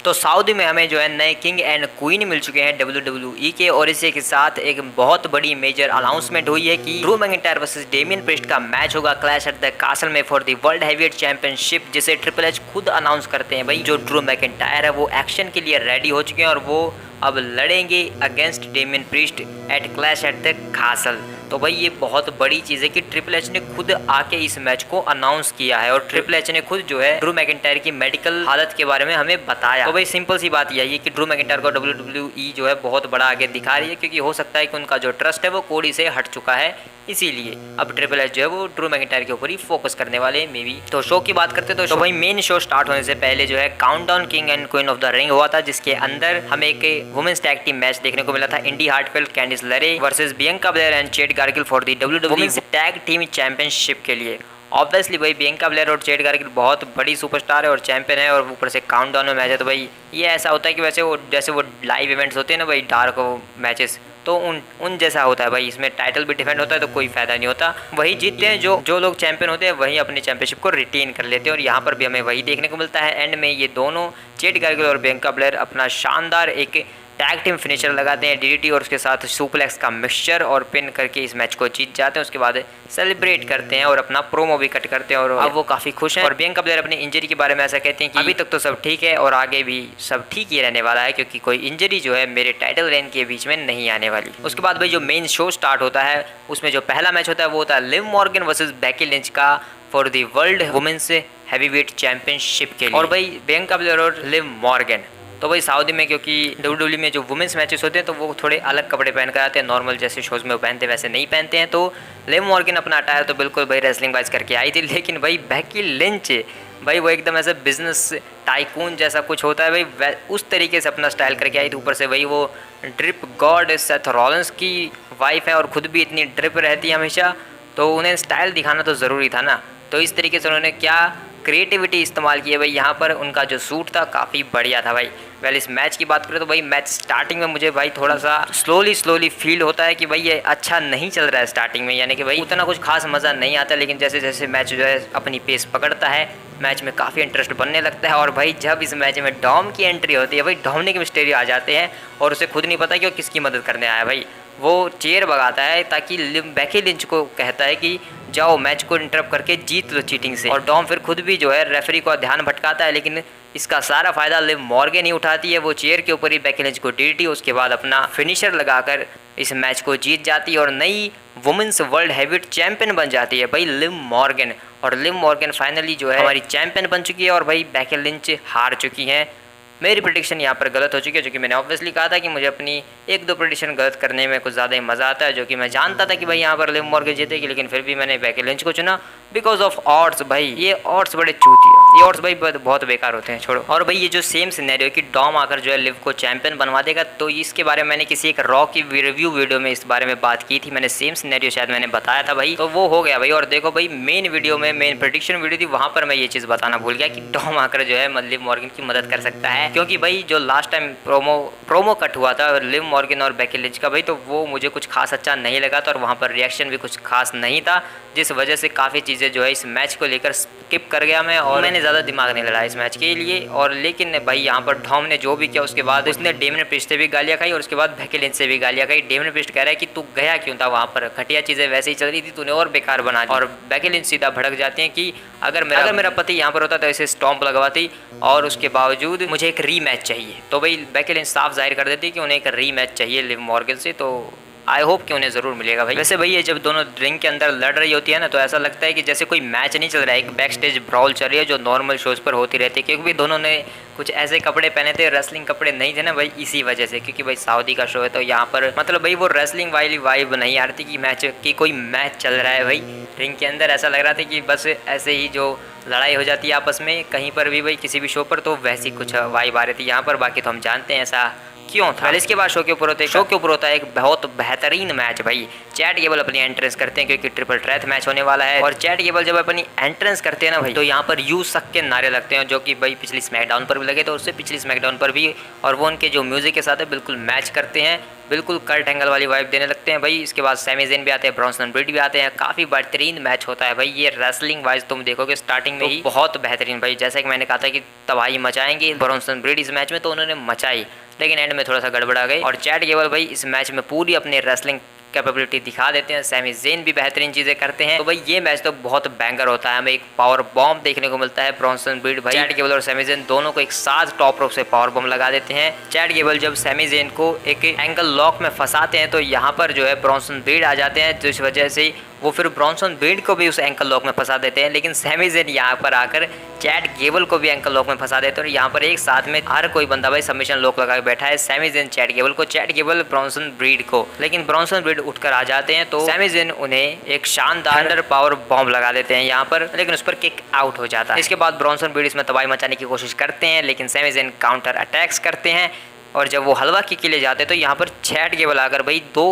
तो सऊदी में हमें जो है नए किंग एंड क्वीन मिल चुके हैं WWE के, और इसी के साथ एक बहुत बड़ी मेजर अनाउंसमेंट हुई है कि Drew McIntyre versus Damien priest का मैच होगा क्लैश एट द कासल में for the world heavyweight championship, जिसे ट्रिपल एच खुद अनाउंस करते हैं। भाई जो ड्रू मैकिंटायर है वो एक्शन के लिए रेडी हो चुके हैं और वो अब लड़ेंगे against Damian Priest at Clash at the Castle. तो भाई ये बहुत बड़ी चीज़ है कि ट्रिपल एच ने खुद आके इस मैच को अनाउंस किया है और ट्रिपल एच ने खुद जो है ड्रू मैकिंटायर की मेडिकल हालत के बारे में हमें बताया। तो भाई सिंपल सी बात यही है कि ड्रू मैकिंटायर को WWE जो है बहुत बड़ा आगे दिखा रही है, क्योंकि हो सकता है कि उनका जो ट्रस्ट है वो कोडी से हट चुका है, इसीलिए अब ट्रिपल एच जो है वो ड्रू मैकिंटायर के ऊपर ही फोकस करने वाले मे बी। तो शो की बात करते तो भाई मेन शो स्टार्ट होने से पहले जो है countdown king and queen of the ring हुआ था, जिसके अंदर हमें एक वुमेन्स टैग टीम मैच देखने को मिला था। इंडी हार्टवेल, कैंडिस लेरे versus Bianca Belair and चेड gargle for the WWE tag team championship के लिए। ऑब्वियसली भाई बियंका बेलेयर और चेड गार्गिल बहुत बड़ी सुपरस्टार है और चैंपियन है, और ऊपर से काउंटडाउन में मैच है। तो भाई ये ऐसा होता है कि वैसे वो जैसे वो लाइव इवेंट्स होते हैं ना भाई, डार्क मैचेस, तो उन जैसा होता है भाई। इसमें टाइटल भी डिफेंड होता है तो कोई फायदा नहीं होता, वही जीतते हैं जो लोग चैंपियन होते हैं, वही अपनी चैंपियनशिप को रिटेन कर लेते हैं। और यहाँ पर भी हमें वही देखने को मिलता है। एंड में ये दोनों चेड गार्गिल और बियंका बेलेयर अपना शानदार एक टैग टीम फिनिशर लगाते हैं, DDT और उसके साथ सुप्लेक्स का मिक्सचर, और पिन करके इस मैच को जीत जाते हैं। उसके बाद सेलिब्रेट करते हैं और अपना प्रोमो भी कट करते हैं, और अब वो काफ़ी खुश हैं। और बियंका बेलेयर अपनी इंजरी के बारे में ऐसा कहते हैं कि अभी तक तो सब ठीक है और आगे भी सब ठीक ही रहने वाला है, क्योंकि कोई इंजरी जो है मेरे टाइटल रेन के बीच में नहीं आने वाली। उसके बाद भाई जो मेन शो स्टार्ट होता है, उसमें जो पहला मैच होता है वो होता है Liv Morgan versus Becky Lynch का for the world women's heavyweight championship के लिए। और भाई बियंका बेलेयर और लिव मॉर्गन, तो भाई सऊदी में क्योंकि WWE में जो वुमेन्स मैचेस होते हैं तो वो थोड़े अलग कपड़े पहन कर आते हैं, नॉर्मल जैसे शोज में वो पहनते वैसे नहीं पहनते हैं। तो लिव मॉर्गन अपना अटायर तो बिल्कुल भाई रेसलिंग वाइज करके आई थी, लेकिन भाई बेकी लिंच भाई वो एकदम ऐसे बिजनेस टाइकून जैसा कुछ होता है भाई, उस तरीके से अपना स्टाइल करके आई थी। ऊपर से भाई वो ड्रिप गॉड सेथ रॉलिंस की वाइफ है और खुद भी इतनी ड्रिप रहती है हमेशा, तो उन्हें स्टाइल दिखाना तो ज़रूरी था ना। तो इस तरीके से उन्होंने क्या क्रिएटिविटी इस्तेमाल की है भाई, यहाँ पर उनका जो सूट था काफ़ी बढ़िया था भाई। वेल इस मैच की बात करें तो भाई मैच स्टार्टिंग में मुझे भाई थोड़ा सा स्लोली फील होता है कि भाई ये अच्छा नहीं चल रहा है स्टार्टिंग में, यानी कि भाई उतना कुछ खास मज़ा नहीं आता। लेकिन जैसे जैसे मैच जो है अपनी पेस पकड़ता है, मैच में काफ़ी इंटरेस्ट बनने लगता है। और भाई जब इस मैच में डॉम की एंट्री होती है भाई, डोमिनिक मिस्टेरियो आ जाते हैं और उसे खुद नहीं पता कि वो किसकी मदद करने आया भाई। वो चेयर भगाता है ताकि बेकी लिंच को कहता है कि जाओ मैच को इंटरप्ट करके जीत लो चीटिंग से, और डॉम फिर खुद भी जो है रेफरी को ध्यान भटकाता है, लेकिन इसका सारा फायदा लिव मॉर्गन ही उठाती है। वो चेयर के ऊपर ही बेकी लिंच को DDT, उसके बाद अपना फिनिशर लगाकर इस मैच को जीत जाती है और नई वुमेन्स वर्ल्ड हैवीवेट चैंपियन बन जाती है भाई लिव मॉर्गन। और लिव मॉर्गन फाइनली जो है हमारी चैंपियन बन चुकी है और भाई बेकी लिंच हार चुकी हैं। मेरी प्रेडिक्शन यहाँ पर गलत हो चुकी है, जो कि मैंने ऑब्वियसली कहा था कि मुझे अपनी एक दो प्रेडिक्शन गलत करने में कुछ ज़्यादा ही मज़ा आता है, जो कि मैं जानता था कि भाई यहाँ पर लिव मॉर्गन जीतेगी, लेकिन फिर भी मैंने बेकी लिंच को चुना बिकॉज ऑफ ऑड्स। भाई ये ऑड्स बड़े चूतिया, ये ऑड्स भाई बहुत बेकार होते हैं, छोड़ो। और भाई ये जो सेम सिनेरियो कि डॉम आकर जो है लिव को चैंपियन बनवा देगा, तो इसके बारे में मैंने किसी एक रॉ की रिव्यू वीडियो में इस बारे में बात की थी, मैंने सेम सिनेरियो शायद मैंने बताया था भाई, तो वो हो गया भाई। और देखो भाई मेन वीडियो में मेन प्रेडिक्शन वीडियो थी, वहाँ पर मैं ये चीज़ बताना भूल गया कि डॉम आकर जो है लिव मॉर्गन की मदद कर सकता है, क्योंकि भाई जो लास्ट टाइम प्रोमो कट हुआ था लिव मॉर्गन और बेकी लिंच का भाई, तो वो मुझे कुछ खास अच्छा नहीं लगा था और वहाँ पर रिएक्शन भी कुछ खास नहीं था, जिस वजह से काफ़ी चीज़ें जो है इस मैच को लेकर स्किप कर गया मैं, और मैंने ज़्यादा दिमाग नहीं लड़ाया इस मैच के लिए। और लेकिन भाई यहाँ पर डॉम ने जो भी किया उसके बाद उसने डेमियन प्रीस्ट से भी गालियाँ खाई और उसके बाद बेकी लिंच से भी गालियाँ खाई। डेमियन प्रीस्ट कह रहा है कि तू गया क्यों था वहाँ पर, घटिया चीज़ें वैसे ही चल रही थी, तूने और बेकार बना दी। और बेकी लिंच सीधा भड़क जाती हैं कि अगर मेरा पति यहाँ पर होता तो ऐसे स्टॉम्प लगवाती, और उसके बावजूद मुझे एक रीमैच चाहिए। तो भाई बेकी लिंच साफ जाहिर कर देती कि उन्हें एक रीमैच चाहिए लिव मॉर्गन से, तो आई होप कि उन्हें ज़रूर मिलेगा भाई। वैसे भाई ये जब दोनों रिंग के अंदर लड़ रही होती है ना, तो ऐसा लगता है कि जैसे कोई मैच नहीं चल रहा है, एक बैक स्टेज ब्रॉल चल रही है जो नॉर्मल शोज़ पर होती रहती है, क्योंकि दोनों ने कुछ ऐसे कपड़े पहने थे, रेसलिंग कपड़े नहीं थे ना भाई, इसी वजह से, क्योंकि भाई सऊदी का शो है तो यहाँ पर मतलब भाई वो रेसलिंग वाली वाइब नहीं आ रही थी कि मैच की कोई मैच चल रहा है भाई रिंग के अंदर। ऐसा लग रहा था कि बस ऐसे ही जो लड़ाई हो जाती है आपस में कहीं पर भी भाई किसी भी शो पर, तो वैसी कुछ वाइब आ रही थी यहाँ पर। बाकी तो हम जानते हैं ऐसा क्यों था। पहले इसके बाद शो के ऊपर होता है एक बहुत बेहतरीन मैच भाई। चैट गेबल अपनी एंट्रेंस करते हैं क्योंकि ट्रिपल थ्रेट मैच होने वाला है, और चैट गेबल जब अपनी एंट्रेंस करते हैं ना भाई, तो यहाँ पर यू सक के नारे लगते हैं, जो कि भाई पिछली स्मैकडाउन पर भी लगे थे, उससे पिछली स्मैकडाउन पर भी, और वो उनके जो म्यूजिक के साथ है बिल्कुल मैच करते हैं, बिल्कुल कर्ट एंगल वाली वाइब देने लगते हैं भाई। इसके बाद सैमी ज़ेन भी आते हैं, ब्रॉन्सन ब्रीड भी आते हैं, काफ़ी बेहतरीन मैच होता है भाई। ये रेसलिंग वाइज तुम देखोगे स्टार्टिंग में ही बहुत बेहतरीन भाई, जैसा कि मैंने कहा था कि तबाही मचाएंगे ब्रॉन्सन ब्रीड इस मैच में, तो उन्होंने मचाई, लेकिन एंड में थोड़ा सा गड़बड़ा गई। और चैट गेबल भाई इस मैच में पूरी अपनी रेसलिंग कैपेबिलिटी दिखा देते हैं, सैमी ज़ेन भी बेहतरीन चीजें करते हैं। तो भाई ये मैच तो बहुत बैंगर होता है, हमें एक पावर बॉम्ब देखने को मिलता है। ब्रॉन्सन ब्रीड भाई चैट गेबल और सैमी ज़ेन दोनों को एक साथ टॉप रोप से पावर बॉम्ब लगा देते हैं। चैट गेबल जब सैमी ज़ेन को एक एंकल लॉक में फंसाते हैं तो यहाँ पर जो है ब्रॉन्सन ब्रीड आ जाते हैं, जिस वजह से वो फिर ब्रॉन्सन ब्रीड को भी उस एंकल लॉक में फंसा देते हैं, लेकिन सैमी ज़ेन यहाँ पर आकर चैट गेबल को भी एंकल लॉक में फंसा देते हैं। और यहाँ पर एक साथ में हर कोई बंदा भाई सबमिशन लॉक लगा के बैठा है, सैमी ज़ेन चैट गेबल को, चैट गेबल ब्रॉन्सन ब्रीड को, लेकिन ब्रॉन्सन ब्रीड उठकर आ जाते हैं तो सैमी ज़ेन उन्हें एक शानदार अंडर पावर बॉम्ब लगा देते हैं यहाँ पर, लेकिन उस पर किक आउट हो जाता है। इसके बाद ब्रॉन्सन ब्रीड इसमें तबाही मचाने की कोशिश करते हैं, लेकिन सैमी ज़ेन काउंटर अटैक्स करते हैं, और जब वो हलवा किक के लिए जाते हैं तो यहाँ पर चैट गेबल आकर भाई 2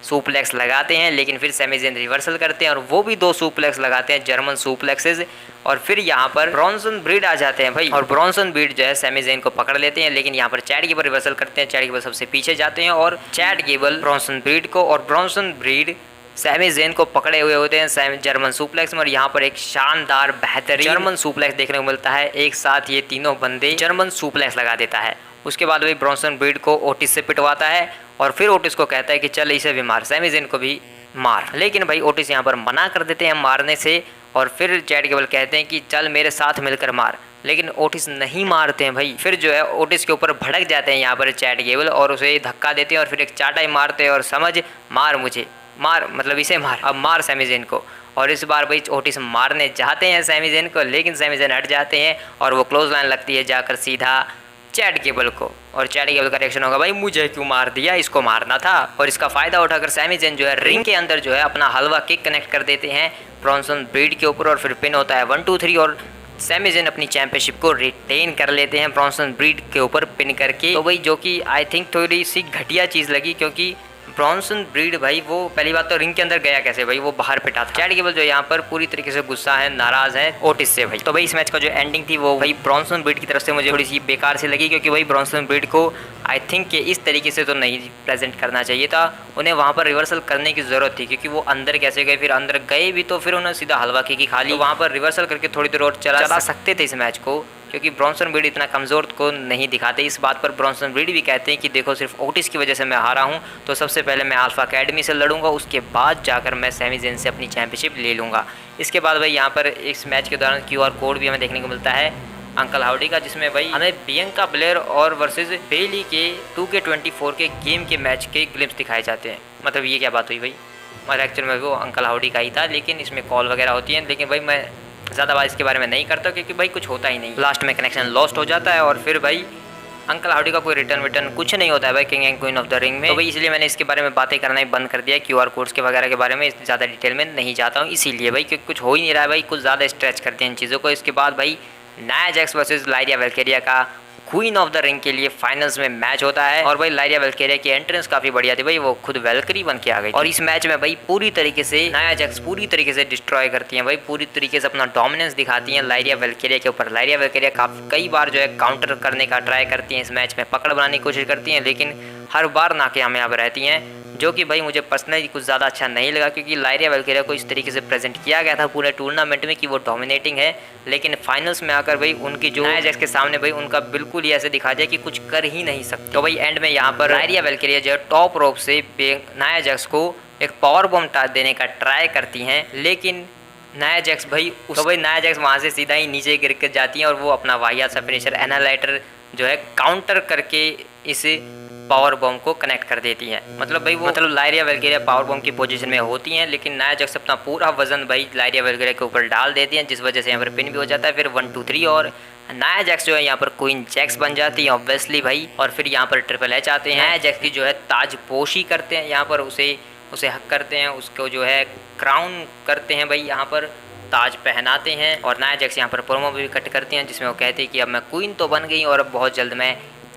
सुप्लेक्स लगाते हैं, लेकिन फिर सैमी ज़ेन रिवर्सल करते हैं और वो भी 2 सुप्लेक्स लगाते हैं, जर्मन सुप्लेक्सेस, और फिर यहाँ पर ब्रॉन्सन ब्रीड आ जाते हैं भाई, और ब्रॉन्सन ब्रीड जो है सैमी ज़ेन को पकड़ लेते हैं, लेकिन यहाँ पर चैट गेबल रिवर्सल करते हैं, चैट गेबल सबसे पीछे जाते हैं और चैट गेबल ब्रॉन्सन ब्रीड को, और ब्रॉन्सन ब्रीड सैमी ज़ेन को पकड़े हुए होते हैं जर्मन सुप्लेक्स में, और यहाँ पर एक शानदार बेहतरीन जर्मन सुप्लेक्स देखने को मिलता है। एक साथ ये तीनों बंदे जर्मन सुप्लेक्स लगा देता है। उसके बाद वही ब्रॉन्सन ब्रीड को ओटिस से पिटवाता है, और फिर ओटिस को कहता है कि चल इसे भी मार, सैमी ज़ेन को भी मार, लेकिन भाई ओटिस यहाँ पर मना कर देते हैं मारने से, और फिर चैट गेबल कहते हैं कि चल मेरे साथ मिलकर मार, लेकिन ओटिस नहीं मारते हैं भाई। फिर जो है ओटिस के ऊपर भड़क जाते हैं यहाँ पर चैट गेबल, और उसे धक्का देते हैं और फिर एक चाटाई मारते हैं, और समझ मार मुझे, मार मतलब इसे मार, अब मार सैमी ज़ेन को। और इस बार भाई ओटिस मारने जाते हैं सैमी ज़ेन को, लेकिन सैमी ज़ेन हट जाते हैं, और वो क्लोज लाइन लगती है जाकर सीधा चैट गेबल को, और चैट गेबल का रिएक्शन होगा भाई मुझे क्यों मार दिया, इसको मारना था। और इसका फायदा उठाकर सैमी ज़ेन जो है रिंग के अंदर जो है अपना हलवा किक कनेक्ट कर देते हैं ब्रॉन्सन ब्रीड के ऊपर, और फिर पिन होता है 1 2 3, और सैमी ज़ेन अपनी चैंपियनशिप को रिटेन कर लेते हैं ब्रॉन्सन ब्रीड के ऊपर पिन करके। तो भाई जो कि आई थिंक थोड़ी सी घटिया चीज़ लगी, क्योंकि ब्रॉन्सन ब्रीड भाई वो पहली बात तो रिंग के अंदर गया कैसे भाई, वो बाहर पिटा था। चैट गेबल जो यहाँ पर पूरी तरीके से गुस्सा है, नाराज है ओटिस से भाई। तो भाई इस मैच का जो एंडिंग थी वो भाई ब्रॉन्सन ब्रीड की तरफ से मुझे थोड़ी सी बेकार से लगी, क्योंकि भाई ब्रॉन्सन ब्रीड को आई थिंक कि इस तरीके से तो नहीं प्रेजेंट करना चाहिए था, उन्हें वहाँ पर रिवर्सल करने की ज़रूरत थी, क्योंकि वो अंदर कैसे गए, फिर अंदर गए भी तो फिर उन्होंने सीधा हलवा की खा ली, तो वहाँ पर रिवर्सल करके थोड़ी देर और चला सकते थे इस मैच को, क्योंकि ब्रॉन्सन ब्रीड इतना कमज़ोर को नहीं दिखाते। इस बात पर ब्रॉन्सन ब्रीड भी कहते हैं कि देखो सिर्फ ओटिस की वजह से मैं हारा हूँ, तो सबसे पहले मैं अल्फा अकेडमी से लड़ूंगा, उसके बाद जाकर मैं सैमी ज़ेन से अपनी चैंपियनशिप ले लूँगा। इसके बाद भाई यहाँ पर इस मैच के दौरान QR कोड भी हमें देखने को मिलता है अंकल हाउडी का, जिसमें भाई हमें बियंका ब्लेयर और वर्सेस बेली के 2K24 के गेम के मैच के ग्लिम्स दिखाए जाते हैं। मतलब ये क्या बात हुई भाई, और एक्चुअल में वो अंकल हाउडी का ही था, लेकिन इसमें कॉल वगैरह होती है, लेकिन भाई मैं ज़्यादा बात इसके बारे में नहीं करता, क्योंकि भाई कुछ होता ही नहीं, लास्ट में कनेक्शन लॉस्ट हो जाता है, और फिर भाई अंकल हाउडी का कोई रिटर्न कुछ नहीं होता है भाई king and queen of the ring में। तो भाई इसलिए मैंने इसके बारे में बातें करना ही बंद कर दिया, QR कोड्स के वगैरह के बारे में ज़्यादा डिटेल में नहीं जाता हूँ, इसीलिए भाई क्योंकि कुछ हो ही नहीं रहा है भाई, कुछ ज़्यादा स्ट्रेच करते हैं इन चीज़ों को। इसके बाद भाई नाया जैक्स वर्सेस लाइरिया वेल्केरिया का क्वीन ऑफ द रिंग के लिए फाइनल्स में मैच होता है, और भाई लाइरिया वेल्केरिया की एंट्रेंस काफी बढ़िया थी भाई, वो खुद वेल्करी बन के आ गई, और इस मैच में भाई पूरी तरीके से नाया जैक्स पूरी तरीके से डिस्ट्रॉय करती हैं भाई, पूरी तरीके से अपना डोमिनेंस दिखाती हैं लाइरिया वेल्केरिया के ऊपर। लाइरिया वेल्केरिया कई बार जो है काउंटर करने का ट्राई करती हैं, इस मैच में पकड़ बनाने की कोशिश करती हैं, लेकिन हर बार नाकामयाब रहती हैं, जो कि भाई मुझे पर्सनली कुछ ज़्यादा अच्छा नहीं लगा, क्योंकि लाइरिया वेल्केरिया को इस तरीके से प्रेजेंट किया गया था पूरे टूर्नामेंट में कि वो डोमिनेटिंग है, लेकिन फाइनल्स में आकर भाई उनकी जो नाया जैक्स के सामने भाई उनका बिल्कुल ही ऐसे दिखा जाए कि कुछ कर ही नहीं सकते। तो भाई एंड में यहाँ पर लाइरिया वेल्केरिया जो है टॉप रोप से नाया जैक्स को एक पावर बॉम्ब देने का ट्राई करती हैं, लेकिन नाया जैक्स भाई तो भाई नाया जैक्स वहाँ से सीधा ही नीचे गिर कर जाती हैं, और वो अपना वाहियात सा फिनिशर एनालाइटर जो है काउंटर करके इस पावर बॉम्ब को कनेक्ट कर देती हैं। मतलब भाई वो लाइरिया वेल्केरिया पावर बॉम्ब की पोजीशन में होती हैं, लेकिन नाया जैक्स अपना पूरा वजन भाई लाइरिया वेल्केरिया के ऊपर डाल देती हैं, जिस वजह से यहाँ पर पिन भी हो जाता है। फिर 1 2 3 और नाया जैक्स जो है यहाँ पर क्वीन जैक्स बन जाती है ऑब्वियसली भाई, और फिर यहाँ पर ट्रिपल एच आते हैं, नाया जैक्स की जो है ताजपोशी करते हैं, यहाँ पर उसे हक करते हैं, उसको जो है क्राउन करते हैं भाई, यहाँ पर ताज पहनाते हैं, और नाया जैक्स यहाँ पर प्रोमो भी कट करती हैं, जिसमें वो कहते हैं कि अब मैं क्वीन तो बन गई और अब बहुत जल्द मैं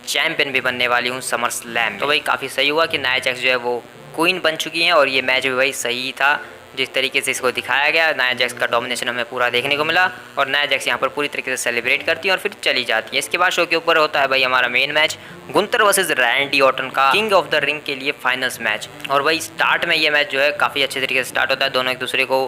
चैंपियन भी बनने वाली हूँ समर स्लैम। तो भाई काफ़ी सही हुआ कि नाया जैक्स जो है वो क्वीन बन चुकी हैं और ये मैच भी भाई सही था जिस तरीके से इसको दिखाया गया। नाया जैक्स का डोमिनेशन हमें पूरा देखने को मिला और नाया जैक्स यहाँ पर पूरी तरीके से सेलिब्रेट करती है और फिर चली जाती है। इसके बाद शो के ऊपर होता है भाई हमारा main match Gunther versus Randy Orton का किंग ऑफ द रिंग के लिए फाइनल्स मैच। और भाई स्टार्ट में ये मैच जो है काफ़ी अच्छे तरीके से स्टार्ट होता है। दोनों एक दूसरे को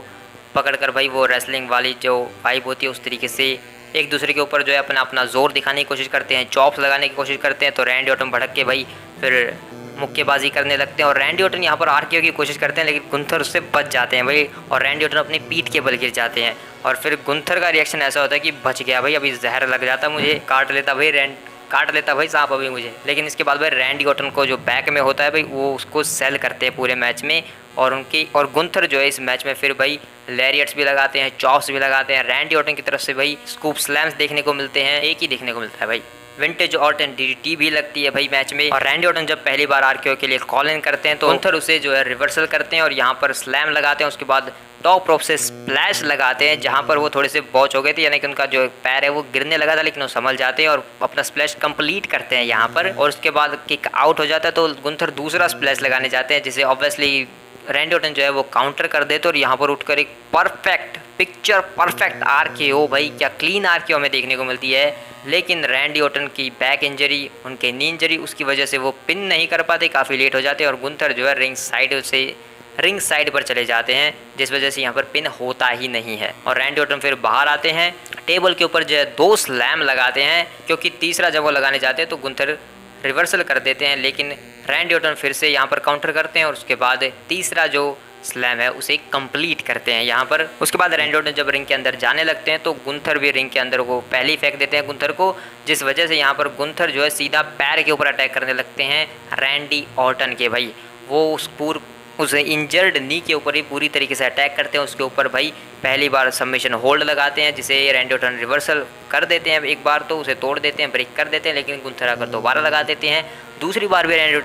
पकड़ कर भाई वो रेसलिंग वाली जो वाइब होती है उस तरीके से एक दूसरे के ऊपर जो है अपना जोर दिखाने की कोशिश करते हैं, चॉप्स लगाने की कोशिश करते हैं। तो रैंडी ऑर्टन भड़क के भाई फिर मुक्केबाजी करने लगते हैं और रैंडी ऑर्टन यहाँ पर आरकेओ की कोशिश करते हैं लेकिन गुंथर उससे बच जाते हैं भाई और रैंडी ऑर्टन अपनी पीठ के बल गिर जाते हैं। और फिर गुंथर का रिएक्शन ऐसा होता है कि बच गया भाई, अभी जहर लग जाता मुझे, काट लेता भाई सांप अभी मुझे। लेकिन इसके बाद भाई रैंडी ऑर्टन को जो बैक में होता है भाई वो उसको सेल करते हैं पूरे मैच में और गुंथर जो है इस मैच में फिर भाई लैरियट्स भी लगाते हैं, चॉप्स भी लगाते हैं। रैंडी ऑर्टन की तरफ से भाई स्कूप स्लैम्स देखने को मिलते हैं, एक ही देखने को मिलता है भाई। विंटेज ऑर्टन डीडीटी भी लगती है भाई मैच में। और रैंडी ऑर्टन जब पहली बार आरकेओ के लिए कॉल इन करते हैं तो गुंथर उसे जो है रिवर्सल करते हैं और यहाँ पर स्लैम लगाते हैं। उसके बाद टॉप रोप से स्प्लैश लगाते हैं जहाँ पर वो थोड़े से बॉच हो गए थे, यानी कि उनका जो पैर है वो गिरने लगा था लेकिन वो संभल जाते हैं और अपना स्प्लैश कंप्लीट करते हैं यहाँ पर। और उसके बाद किक आउट हो जाता है तो गुंथर दूसरा स्प्लैश लगाने जाते हैं जिसे ऑब्वियसली रैंडी ऑर्टन जो है वो काउंटर कर देते और यहाँ पर उठकर एक पिक्चर परफेक्ट आरकेओ, भाई क्या क्लीन आरकेओ हमें देखने को मिलती है। लेकिन रैंडी ऑर्टन की बैक इंजरी, उनके नी इंजरी, उसकी वजह से वो पिन नहीं कर पाते, काफ़ी लेट हो जाते हैं और गुंथर जो है रिंग साइड पर चले जाते हैं जिस वजह से यहाँ पर पिन होता ही नहीं है। और रैंडी ऑर्टन फिर बाहर आते हैं, टेबल के ऊपर जो है 2 स्लैम लगाते हैं क्योंकि तीसरा जब वो लगाने जाते हैं तो गुंथर रिवर्सल कर देते हैं लेकिन रैंडी ऑर्टन फिर से यहाँ पर काउंटर करते हैं और उसके बाद तीसरा जो स्लैम है उसे कंप्लीट करते हैं यहाँ पर। उसके बाद रैंडी ऑर्टन जब रिंग के अंदर जाने लगते हैं तो गुंथर भी रिंग के अंदर को पहले ही फेंक देते हैं गुंथर को, जिस वजह से यहाँ पर गुंथर जो है सीधा पैर के ऊपर अटैक करने लगते हैं रैंडी ऑर्टन के। भाई वो उस इंजर्ड नी के ऊपर ही पूरी तरीके से अटैक करते हैं, उसके ऊपर भाई पहली बार सबमिशन होल्ड लगाते हैं जिसे रैंडी ऑर्टन रिवर्सल कर देते हैं। एक बार तो उसे तोड़ देते हैं, ब्रेक कर देते हैं, लेकिन गुंथर आकर दोबारा लगा देते हैं। दूसरी बार भी रैंडी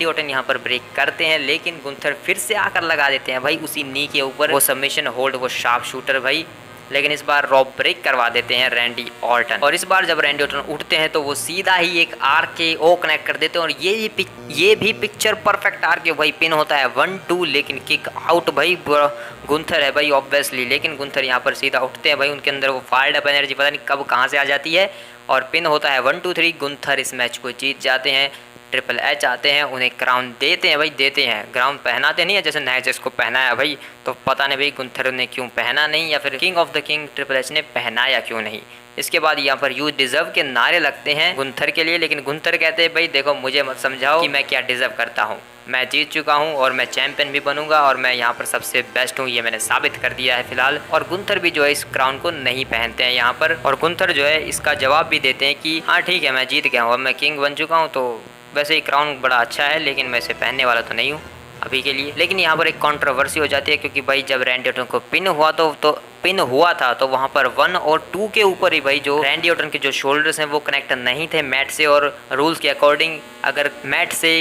ऑर्टन यहाँ पर ब्रेक करते हैं लेकिन गुंथर फिर से आकर लगा देते हैं भाई उसी नी के ऊपर वो सबमिशन होल्ड, वो शार्प शूटर भाई। लेकिन इस बार रॉब ब्रेक करवा देते हैं रैंडी ऑर्टन और इस बार जब रैंडी ऑर्टन उठते हैं तो वो सीधा ही एक आरकेओ कनेक्ट कर देते हैं और ये भी पिक्चर परफेक्ट आरकेओ भाई। पिन होता है 1-2 लेकिन किक आउट भाई गुंथर है भाई ऑब्वियसली, लेकिन गुंथर यहाँ पर सीधा उठते हैं भाई, उनके अंदर वो फायर्ड अप एनर्जी पता नहीं कब कहाँ से आ जाती है और पिन होता है 1-2-3। गुंथर इस मैच को जीत जाते हैं। ट्रिपल एच आते हैं, उन्हें क्राउन देते हैं भाई, देते हैं क्राउन, पहनाते नहीं है जैसे नाया जैक्स को पहनाया भाई। तो पता नहीं भाई गुंथर ने क्यों पहना नहीं या फिर king of the king triple H ने पहनाया क्यों नहीं। इसके बाद यहाँ पर यू डिजर्व के नारे लगते हैं गुंथर के लिए, लेकिन गुंथर कहते हैं भाई देखो मुझे मत समझाओ कि मैं क्या डिजर्व करता हूँ, मैं जीत चुका हूँ और मैं चैंपियन भी बनूंगा और मैं यहाँ पर सबसे बेस्ट हूँ, ये मैंने साबित कर दिया है फिलहाल। और गुंथर भी जो है इस क्राउन को नहीं पहनते हैं यहाँ पर और गुंथर जो है इसका जवाब भी देते हैं कि हाँ ठीक है मैं जीत गया हूँ, अब मैं किंग बन चुका हूँ, तो वैसे ही क्राउन बड़ा अच्छा है लेकिन मैं इसे पहनने वाला तो नहीं हूँ अभी के लिए। लेकिन यहाँ पर एक कंट्रोवर्सी हो जाती है क्योंकि भाई जब रैंडी ऑर्टन को पिन हुआ था तो वहाँ पर 1 और 2 के ऊपर ही भाई जो रैंडी ऑर्टन के जो शोल्डर्स हैं वो कनेक्ट नहीं थे मैट से, और रूल्स के अकॉर्डिंग अगर मैट से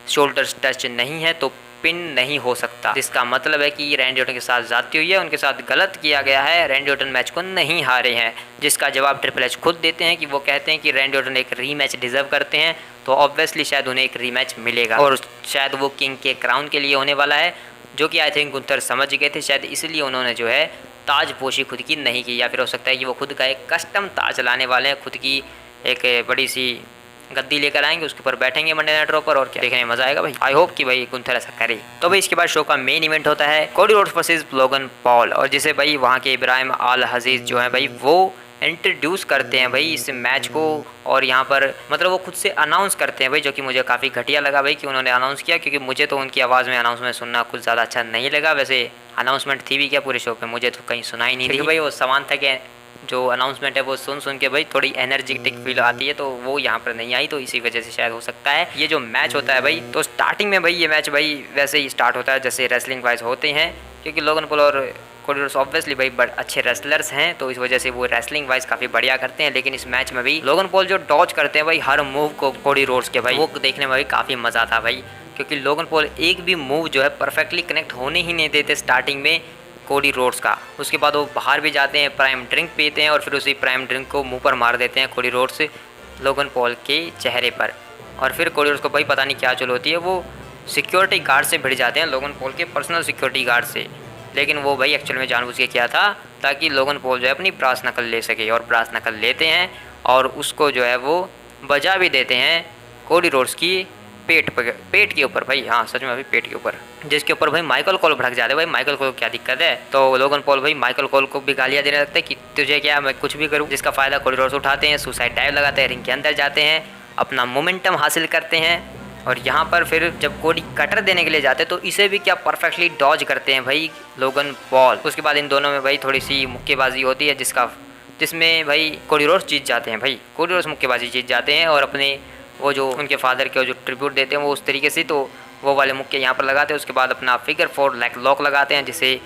शोल्डर्स टच नहीं है तो पिन नहीं हो सकता, जिसका मतलब है कि रैंडी ऑर्टन के साथ जाती हुई है, उनके साथ गलत किया गया है, रैंडी ऑर्टन मैच को नहीं हारे हैं। जिसका जवाब ट्रिपल एच खुद देते हैं कि वो कहते हैं कि रैंडी ऑर्टन एक रीमैच डिजर्व करते हैं, तो ऑब्वियसली शायद उन्हें एक रीमैच मिलेगा और शायद वो किंग के क्राउन के लिए होने वाला है, जो कि आई थिंक गुंथर समझ गए थे, शायद इसलिए उन्होंने जो है ताजपोशी खुद की नहीं की, या फिर हो सकता है कि वो खुद का एक कस्टम ताज लाने वाले हैं, खुद की एक बड़ी सी गद्दी लेकर आएंगे, उसके ऊपर बैठेंगे मंडे नाइट रॉ पर और क्या देखने में मजा आएगा भाई। आई होप कि भाई गुंथर ऐसा करे। तो भाई इसके बाद शो का मेन इवेंट होता है Cody Rhodes versus Logan Paul, और जिसे भाई वहाँ के इब्राहिम अल अजीज जो है भाई वो इंट्रोड्यूस करते हैं भाई इस मैच को, और यहाँ पर मतलब वो खुद से अनाउंस करते हैं भाई, जो कि मुझे काफ़ी घटिया लगा भाई कि उन्होंने अनाउंस किया, क्योंकि मुझे तो उनकी आवाज़ में अनाउंसमेंट सुनना कुछ ज़्यादा अच्छा नहीं लगा। वैसे अनाउंसमेंट थी भी क्या पूरे शो पे, मुझे तो कहीं सुना ही नहीं थी भाई। वो समान था कि जो अनाउंसमेंट है वो सुन के भाई थोड़ी एनर्जेटिक फील आती है, तो वो यहाँ पर नहीं आई, तो इसी वजह से शायद हो सकता है। ये जो मैच होता है भाई, तो स्टार्टिंग में भाई ये मैच भाई वैसे ही स्टार्ट होता है जैसे रेसलिंग वाइज होते हैं, क्योंकि लोगन पॉल और कोडी रोड्स ऑब्वियसली भाई अच्छे रेसलर्स हैं, तो इस वजह से वो रेसलिंग वाइज काफ़ी बढ़िया करते हैं। लेकिन इस मैच में भी लोगन पॉल जो डॉज करते हैं भाई हर मूव को कोडी रोड्स के, भाई वो देखने में भाई काफ़ी मज़ा था भाई, क्योंकि लोगन पॉल एक भी मूव जो है परफेक्टली कनेक्ट होने ही नहीं देते स्टार्टिंग में कोडी रोड्स का। उसके बाद वो बाहर भी जाते हैं, प्राइम ड्रिंक पीते हैं और फिर उसी प्राइम ड्रिंक को मुंह पर मार देते हैं कोडी रोड्स, लोगन पॉल के चेहरे पर। और फिर कोडी रोड्स को भाई पता नहीं क्या चल होती है, वो सिक्योरिटी गार्ड से भिड़ जाते हैं, लोगन पॉल के पर्सनल सिक्योरिटी गार्ड से। लेकिन वो भाई एक्चुअल में जानबूझ के किया था ताकि लोगन पॉल जो है अपनी ब्रास नकल ले सके, और ब्रास नकल लेते हैं और उसको जो है वो बजा भी देते हैं कोडी रोड्स की पेट के ऊपर भाई, हाँ सच में भाई पेट के ऊपर, जिसके ऊपर भाई माइकल कोल भड़क जाते हैं। भाई माइकल कोल को क्या दिक्कत है, तो लोगन पॉल भाई माइकल कोल को भी गालियाँ देने लगते हैं कि तुझे क्या, मैं कुछ भी करूँ, जिसका फ़ायदा कोडी रोड्स उठाते हैं, सुसाइड डाइव लगाते हैं, रिंग के अंदर जाते हैं, अपना मोमेंटम हासिल करते हैं। और यहाँ पर फिर जब कोडी कटर देने के लिए जाते हैं तो इसे भी क्या परफेक्टली डॉज करते हैं भाई लोगन पॉल। उसके बाद इन दोनों में भाई थोड़ी सी मुक्केबाजी होती है जिसमें भाई कोडी रोड्स जीत जाते हैं। भाई कोडी रोड्स मुक्केबाजी जीत जाते हैं और अपने वो जो उनके फादर के जो ट्रिब्यूट देते हैं वो उस तरीके से, तो वो वाले मुक्के यहाँ पर लगाते हैं। उसके बाद अपना फिगर 4 लेग लॉक लगाते हैं जिससे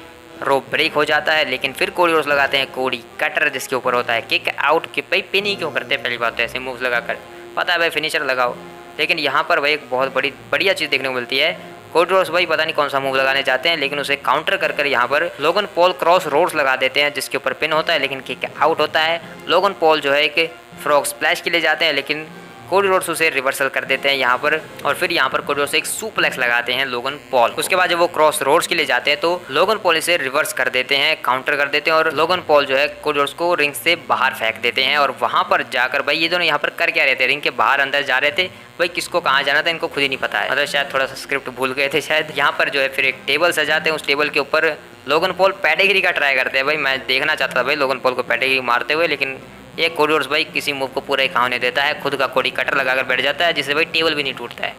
रोप ब्रेक हो जाता है। लेकिन फिर कोडी रोड्स लगाते हैं कोडी कटर, जिसके ऊपर होता है किक आउट। के भाई पिन ही क्यों करते हैं, पहली बात तो ऐसे मूव्स लगाकर, पता है भाई फिनिशर लगाओ। लेकिन यहाँ पर भाई एक बहुत बढ़िया चीज़ देखने को मिलती है, कोडी रोड्स भाई पता नहीं कौन सा मूव लगाने जाते हैं, लेकिन उसे काउंटर कर यहाँ पर लोगन पॉल क्रॉस रोड्स लगा देते हैं जिसके ऊपर पिन होता है, लेकिन किक आउट होता है। लोगन पॉल जो है एक फ्रॉग स्प्लैश के लिए जाते हैं, लेकिन कोडी रोड्स उसे रिवर्सल कर देते हैं यहाँ पर। और फिर यहाँ पर कोडी रोड्स एक सुप्लेक्स लगाते हैं लोगन पॉल। उसके बाद जब वो क्रॉस रोड्स के लिए जाते हैं तो लोगन पॉल इसे रिवर्स कर देते हैं, काउंटर कर देते हैं, और लोगन पॉल जो है कोडी रोड्स को रिंग से बाहर फेंक देते हैं। और वहाँ पर जाकर भाई ये दोनों यहाँ पर कर क्या रहे थे, रिंग के बाहर अंदर जा रहे थे। भाई किसको कहाँ जाना था इनको खुद ही नहीं पता है, मतलब शायद थोड़ा सा स्क्रिप्ट भूल गए थे शायद। यहाँ पर जो है फिर एक टेबल सजाते हैं, उस टेबल के ऊपर लोगन पॉल पेडिग्री का ट्राई करते हैं। भाई मैं देखना चाहता था भाई लोगन पॉल को पेडिग्री मारते हुए, लेकिन ये कोडी रोड्स भाई किसी मूव को पूरा ही खाने देता है, खुद का कोडी कटर लगाकर बैठ जाता है, जिससे भाई टेबल भी नहीं टूटता है।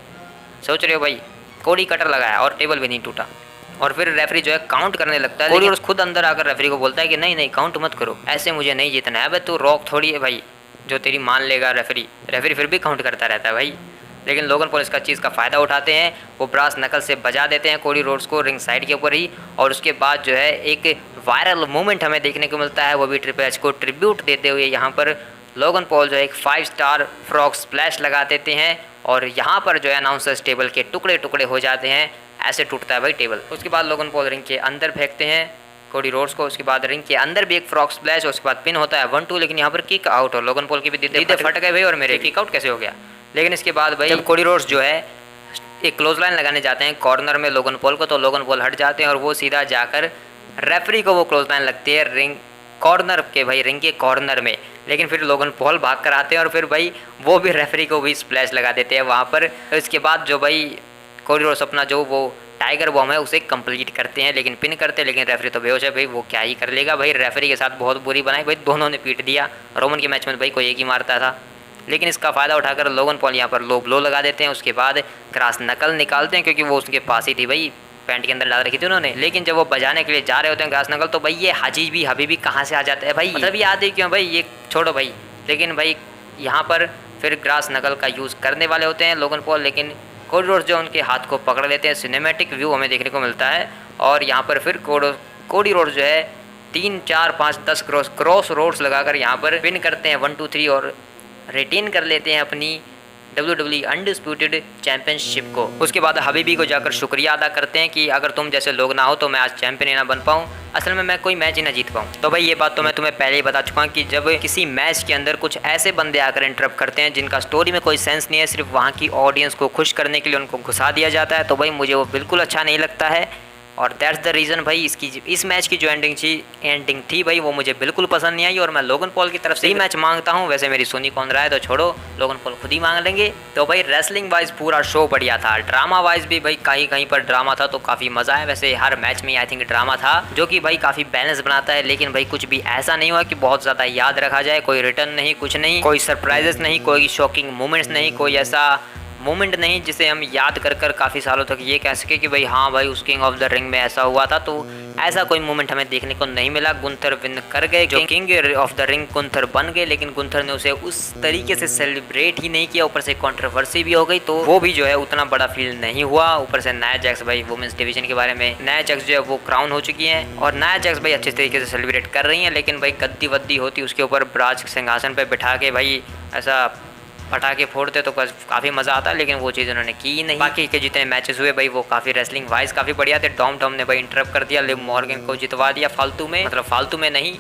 सोच रहे हो भाई, कोडी कटर लगाया और टेबल भी नहीं टूटा। और फिर रेफरी जो है काउंट करने लगता है, कोडी रोड्स खुद अंदर आकर रेफरी को बोलता है कि नहीं काउंट मत करो, ऐसे मुझे नहीं जीतना है। भाई तू रॉक थोड़ी है भाई जो तेरी मान लेगा रेफरी फिर भी काउंट करता रहता है भाई। लेकिन लोगन पॉल इसका चीज़ का फ़ायदा उठाते हैं, वो ब्रास नकल से बजा देते हैं कोडी रोड्स को रिंग साइड के ऊपर ही। और उसके बाद जो है एक वायरल मोमेंट हमें देखने को मिलता है, वो भी ट्रिपल एच को ट्रिब्यूट देते हुए यहाँ पर लोगन पॉल जो है एक 5 स्टार फ्रॉग स्प्लैश लगा देते हैं। और यहाँ पर जो है अनाउंसर्स टेबल के टुकड़े टुकड़े हो जाते हैं, ऐसे टूटता है भाई टेबल। उसके बाद लोगन पॉल रिंग के अंदर फेंकते हैं कोडी रोड्स को। उसके बाद रिंग के अंदर भी एक फ्रॉग स्प्लैश, उसके बाद पिन होता है 1-2, लेकिन यहाँ पर किक आउट और लोगन पॉल की भी दीदे फट गए भाई, और मेरे किक आउट कैसे हो गया। लेकिन इसके बाद भाई जब कोडी रोड्स जो है एक क्लोज लाइन लगाने जाते हैं कॉर्नर में लोगन पॉल को, तो लोगन पॉल हट जाते हैं और वो सीधा जाकर रेफरी को वो क्लोज लाइन लगती है रिंग कॉर्नर के, भाई रिंग के कॉर्नर में। लेकिन फिर लोगन पॉल भाग कर आते हैं और फिर भाई वो भी रेफरी को भी स्प्लैश लगा देते हैं वहाँ पर। इसके बाद जो भाई कोडी रोड्स अपना जो वो टाइगर बॉम्ब है उसे कंप्लीट करते हैं, लेकिन पिन करते हैं, लेकिन रेफरी तो बेहोश है भाई, वो क्या ही कर लेगा भाई। रेफरी के साथ बहुत बुरी बनाई भाई, दोनों ने पीट दिया। रोमन के मैच में भाई कोई एक ही मारता था, लेकिन इसका फ़ायदा उठाकर लोगन पॉल यहाँ पर लो ब्लो लगा देते हैं। उसके बाद ग्रास नकल निकालते हैं, क्योंकि वो उसके पास ही थी भाई, पैंट के अंदर डाल रखी थी उन्होंने। लेकिन जब वो बजाने के लिए जा रहे होते हैं ग्रास नकल, तो भाई ये हबीबी कहाँ से आ जाता है भाई, मतलब याद है क्यों भाई, ये छोड़ो भाई। लेकिन भाई यहाँ पर फिर ग्रास नकल का यूज़ करने वाले होते हैं लोगन पॉल, लेकिन कोडी रोड्स जो उनके हाथ को पकड़ लेते हैं। सिनेमैटिक व्यू हमें देखने को मिलता है। और यहाँ पर फिर कोडी रोड्स जो है 3, 4, 5, 10 क्रॉस रोड्स लगाकर यहाँ पर विन करते हैं 1, 2, 3 और रिटेन कर लेते हैं अपनी WWE अनडिस्प्यूटेड चैंपियनशिप को। उसके बाद हबीबी को जाकर शुक्रिया अदा करते हैं कि अगर तुम जैसे लोग ना हो तो मैं आज चैंपियन ही ना बन पाऊँ, असल में मैं कोई मैच ही ना जीत पाऊँ। तो भाई ये बात तो मैं तुम्हें पहले ही बता चुका हूँ कि जब किसी मैच के अंदर कुछ ऐसे बंदे आकर इंटरप्ट करते हैं जिनका स्टोरी में कोई सेंस नहीं है, सिर्फ वहाँ की ऑडियंस को खुश करने के लिए उनको घुसा दिया जाता है, तो भाई मुझे वो बिल्कुल अच्छा नहीं लगता है। और दैट्स द रीज़न भाई इस मैच की जो एंडिंग थी भाई वो मुझे बिल्कुल पसंद नहीं आई। और मैं लोगन पॉल की तरफ से ही मैच मांगता हूँ, वैसे मेरी सुनी कौन रहा है तो छोड़ो, लोगन पॉल खुद ही मांग लेंगे। तो भाई रेसलिंग वाइज पूरा शो बढ़िया था, ड्रामा वाइज भी भाई कहीं कहीं पर ड्रामा था, तो काफ़ी मज़ा है। वैसे हर मैच में आई थिंक ड्रामा था, जो कि भाई काफ़ी बैलेंस बनाता है। लेकिन भाई कुछ भी ऐसा नहीं हुआ कि बहुत ज़्यादा याद रखा जाए, कोई रिटर्न नहीं, कुछ नहीं, कोई सरप्राइजेस नहीं, कोई शॉकिंग मोमेंट्स नहीं, कोई ऐसा मोमेंट नहीं जिसे हम याद कर कर काफ़ी सालों तक ये कह सके कि भाई हाँ भाई उस किंग ऑफ द रिंग में ऐसा हुआ था। तो ऐसा कोई मोमेंट हमें देखने को नहीं मिला। गुंथर विन कर गए, जो king of the ring Gunther बन गए, लेकिन गुंथर ने उसे उस तरीके से सेलिब्रेट ही नहीं किया, ऊपर से कंट्रोवर्सी भी हो गई, तो वो भी जो है उतना बड़ा फील नहीं हुआ। ऊपर से नाया जैक्स भाई वुमेन्स डिवीजन के बारे में, नाया जैक्स जो है वो क्राउन हो चुकी हैं और नाया जैक्स भाई अच्छे तरीके से सेलिब्रेट कर रही हैं। लेकिन भाई गद्दी वद्दी होती उसके ऊपर ब्राज सिंहासन पर बैठा के भाई ऐसा पटाखे फोड़ते तो काफ़ी मज़ा आता, लेकिन वो चीज़ उन्होंने की ही नहीं। बाकी के जितने मैचेस हुए भाई वो काफ़ी रेसलिंग वाइज काफ़ी बढ़िया थे। टॉम ने भाई इंटरप्ट कर दिया, लिव मॉर्गन को जितवा दिया फालतू में, मतलब फालतू में नहीं,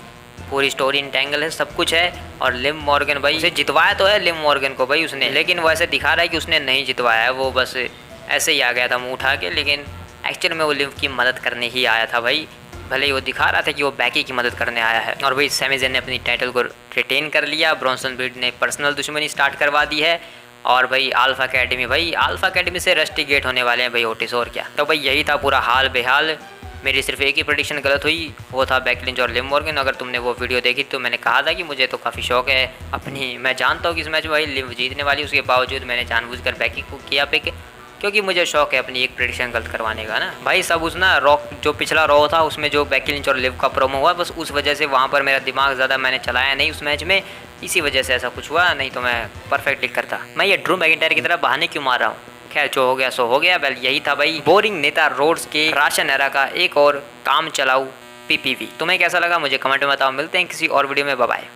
पूरी स्टोरी इंटेंगल है, सब कुछ है। और लिव मॉर्गन भाई उसे जितवाया तो है लिव मॉर्गन को भाई उसने, लेकिन वो ऐसे दिखा रहा है कि उसने नहीं जितवाया है, वो बस ऐसे ही आ गया था मुँह उठा के, लेकिन एक्चुअल में वो लिव की मदद करने ही आया था भाई। भले ही वो दिखा रहा था कि वो बैकी की मदद करने आया है। और भाई सैमी ज़ेन ने अपनी टाइटल को रिटेन कर लिया, ब्रॉन्सन रीड ने पर्सनल दुश्मनी स्टार्ट करवा दी है। और भाई अल्फा एकेडमी से रस्टिगेट होने वाले हैं भाई ओटिस, और क्या। तो भाई यही था पूरा हाल बेहाल। मेरी सिर्फ एक ही प्रेडिक्शन गलत हुई, वो था बेकी लिंच और लिव मॉर्गन। अगर तुमने वो वीडियो देखी तो मैंने कहा था कि मुझे तो काफ़ी शौक है अपनी, मैं जानता हूँ कि इस मैच में भाई लिव जीतने वाली, उसके बावजूद मैंने जानबूझकर बेकी को किया पिक, क्योंकि मुझे शौक है अपनी एक प्रेडिक्शन गलत करवाने का ना भाई। सब उस ना रॉक जो पिछला रॉ था उसमें जो बेकी लिंच और लिव का प्रोमो हुआ, बस उस वजह से वहाँ पर मेरा दिमाग ज़्यादा मैंने चलाया नहीं उस मैच में, इसी वजह से ऐसा कुछ हुआ, नहीं तो मैं परफेक्टली करता। मैं ये ड्रू मैकिंटायर की तरह बहाने क्यों मार रहा हूँ। खैर जो हो गया सो हो गया। वेल यही था भाई बोरिंग नेता रोड्स के राशन एरा का एक और काम चलाऊ पीपीवी। तुम्हें कैसा लगा मुझे कमेंट में बताओ। मिलते हैं किसी और वीडियो में, बाय बाय।